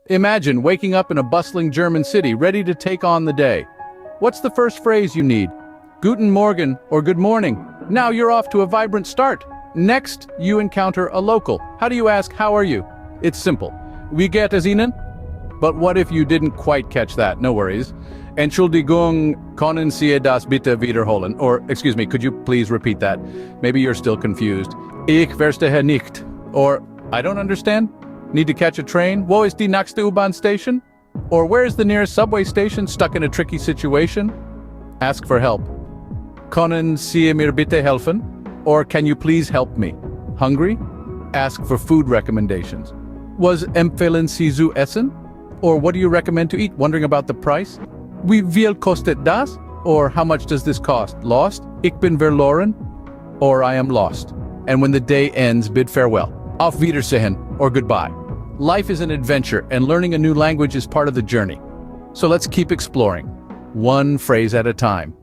Imagine waking up in a bustling German city, ready to take on the day. What's the first phrase you need? Guten Morgen or good morning. Now you're off to a vibrant start. Next, you encounter a local. How do you ask, how are you? It's simple. Wie geht es Ihnen? But what if you didn't quite catch that? No worries. Entschuldigung, können Sie das bitte wiederholen? Or, excuse me, could you please repeat that? Maybe you're still confused. Ich verstehe nicht. Or, I don't understand? Need to catch a train? Wo ist die nächste U-Bahn station? Or where's the nearest subway station? Stuck in a tricky situation? Ask for help. Können Sie mir bitte helfen? Or can you please help me? Hungry? Ask for food recommendations. Was empfehlen Sie zu essen? Or what do you recommend to eat? Wondering about the price? Wie viel kostet das? Or how much does this cost? Lost? Ich bin verloren? Or I am lost. And when the day ends, bid farewell. Auf Wiedersehen, or goodbye. Life is an adventure, and learning a new language is part of the journey. So let's keep exploring, one phrase at a time.